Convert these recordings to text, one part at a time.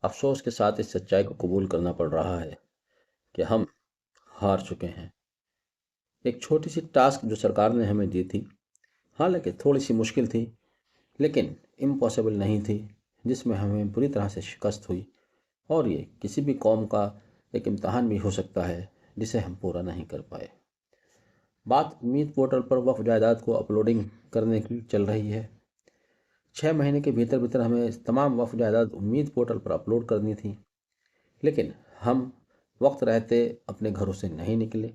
افسوس کے ساتھ اس سچائی کو قبول کرنا پڑ رہا ہے کہ ہم ہار چکے ہیں۔ ایک چھوٹی سی ٹاسک جو سرکار نے ہمیں دی تھی، حالانکہ تھوڑی سی مشکل تھی لیکن امپاسبل نہیں تھی، جس میں ہمیں بری طرح سے شکست ہوئی، اور یہ کسی بھی قوم کا ایک امتحان بھی ہو سکتا ہے جسے ہم پورا نہیں کر پائے۔ بات امید پورٹل پر وقف جائیداد کو اپلوڈنگ کرنے کی چل رہی ہے۔ 6 مہینے کے بھیتر ہمیں تمام وقف جائیداد امید پورٹل پر اپلوڈ کرنی تھی، لیکن ہم وقت رہتے اپنے گھروں سے نہیں نکلے۔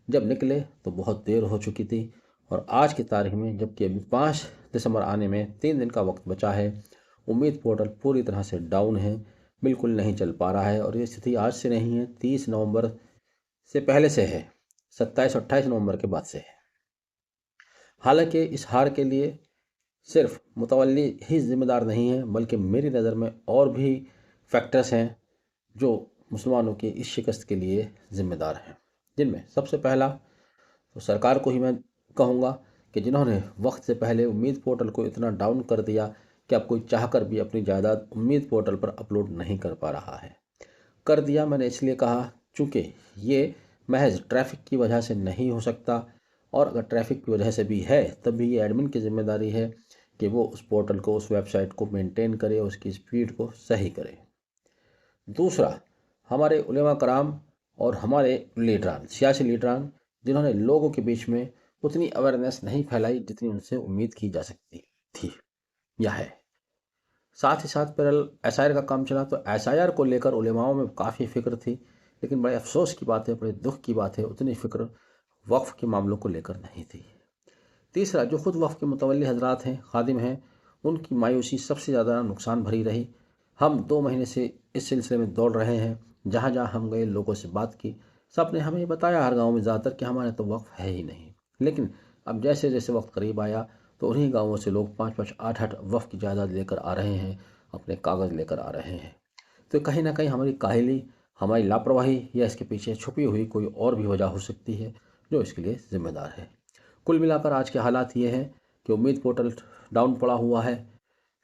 جب نکلے تو بہت دیر ہو چکی تھی، اور آج کی تاریخ میں جبکہ ابھی 5 دسمبر آنے میں 3 دن کا وقت بچا ہے، امید پورٹل پوری طرح سے ڈاؤن ہے، بالکل نہیں چل پا رہا ہے۔ اور یہ استھتی آج سے نہیں ہے، 30 نومبر سے پہلے سے ہے، 27-28 نومبر کے بعد سے ہے۔ حالانکہ اس ہار کے لیے صرف متولی ہی ذمہ دار نہیں ہے، بلکہ میری نظر میں اور بھی فیکٹرز ہیں جو مسلمانوں کی اس شکست کے لیے ذمہ دار ہیں، جن میں سب سے پہلا تو سرکار کو ہی میں کہوں گا کہ جنہوں نے وقت سے پہلے امید پورٹل کو اتنا ڈاؤن کر دیا کہ اب کوئی چاہ کر بھی اپنی جائیداد امید پورٹل پر اپلوڈ نہیں کر پا رہا ہے۔ کر دیا میں نے اس لیے کہا چونکہ یہ محض ٹریفک کی وجہ سے نہیں ہو سکتا، اور اگر ٹریفک کی وجہ سے بھی ہے تب بھی یہ ایڈمن کی ذمہ داری ہے کہ وہ اس پورٹل کو، اس ویب سائٹ کو مینٹین کرے، اس کی سپیڈ کو صحیح کرے۔ دوسرا، ہمارے علماء کرام اور ہمارے لیڈران، سیاسی لیڈران، جنہوں نے لوگوں کے بیچ میں اتنی اویئرنیس نہیں پھیلائی جتنی ان سے امید کی جا سکتی تھی یا ہے۔ ساتھ ہی ساتھ پیرل ایس آئی آر کا کام چلا، تو ایس آئی آر کو لے کر علماؤں میں کافی فکر تھی، لیکن بڑے افسوس کی بات ہے، بڑے دکھ کی بات ہے، اتنی فکر وقف کے معاملوں کو لے کر نہیں تھی۔ تیسرا، جو خود وقف کے متولی حضرات ہیں، خادم ہیں، ان کی مایوسی سب سے زیادہ نقصان بھری رہی۔ ہم 2 مہینے سے اس سلسلے میں دوڑ رہے ہیں، جہاں جہاں ہم گئے لوگوں سے بات کی، سب نے ہمیں بتایا ہر گاؤں میں زیادہ تر کہ ہمارے تو وقف ہے ہی نہیں۔ لیکن اب جیسے جیسے وقت قریب آیا تو انہی گاؤں سے لوگ 5-5، 8-8 وقف کی جائیداد لے کر آ رہے ہیں، اپنے کاغذ لے کر آ رہے ہیں۔ تو کہیں نہ کہیں ہماری کاہلی، ہماری لاپرواہی، یا اس کے پیچھے چھپی ہوئی کوئی اور بھی وجہ ہو سکتی ہے جو اس کے لیے ذمہ دار ہے۔ کل ملا کر آج کے حالات یہ ہیں کہ امید پورٹل ڈاؤن پڑا ہوا ہے،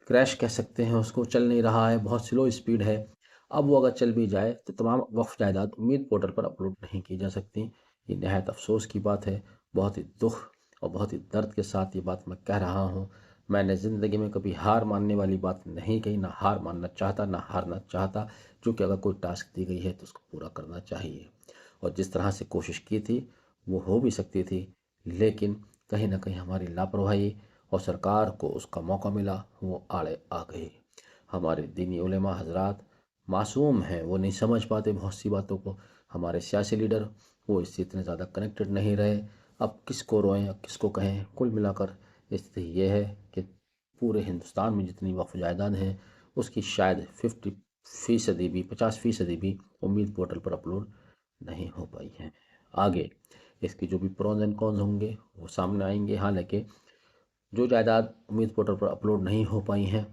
کریش کہہ سکتے ہیں اس کو، چل نہیں رہا ہے، بہت سلو اسپیڈ ہے۔ اب وہ اگر چل بھی جائے تو تمام وقف جائیداد امید پورٹل پر اپلوڈ نہیں کی جا سکتی۔ یہ نہایت افسوس کی بات ہے، بہت ہی دکھ اور بہت ہی درد کے ساتھ یہ بات میں کہہ رہا ہوں۔ میں نے زندگی میں کبھی ہار ماننے والی بات نہیں کہی، نہ ہار ماننا چاہتا، نہ ہارنا چاہتا، کیونکہ اگر کوئی ٹاسک دی گئی ہے تو اس کو پورا کرنا چاہیے، اور جس طرح سے کوشش کی تھی وہ ہو بھی سکتی تھی، لیکن کہیں نہ کہیں ہماری لاپرواہی اور سرکار کو اس کا موقع ملا، وہ آڑے آ گئی۔ ہمارے دینی علماء حضرات معصوم ہیں، وہ نہیں سمجھ پاتے بہت سی باتوں کو۔ ہمارے سیاسی لیڈر وہ اس سے اتنے زیادہ کنیکٹڈ نہیں رہے۔ اب کس کو روئیں، اب کس کو کہیں؟ کل ملا کر استھتی یہ ہے کہ پورے ہندوستان میں جتنی وقف جائیداد ہیں اس کی شاید 50% بھی، 50% بھی امید پورٹل پر اپلوڈ نہیں ہو پائی ہیں۔ آگے اس کی جو بھی پروز اینڈ کونز ہوں گے وہ سامنے آئیں گے۔ حالانکہ جو جائیداد امید پورٹل پر اپلوڈ نہیں ہو پائی ہیں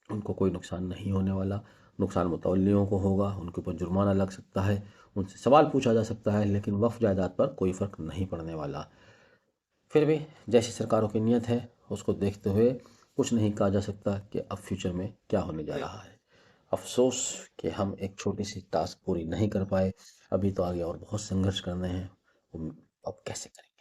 ان کو کوئی نقصان نہیں ہونے والا، نقصان متولیوں کو ہوگا، ان کے اوپر جرمانہ لگ سکتا ہے، ان سے سوال پوچھا جا سکتا ہے، لیکن وقف جائیداد پر کوئی فرق نہیں پڑنے والا۔ پھر بھی جیسی سرکاروں کی نیت ہے اس کو دیکھتے ہوئے کچھ نہیں کہا جا سکتا کہ اب فیوچر میں کیا ہونے جا رہا ہے۔ افسوس کہ ہم ایک چھوٹی سی ٹاسک پوری نہیں کر پائے، ابھی تو آگے اور بہت سنگھرش کرنے ہیں، اب کیسے کریں؟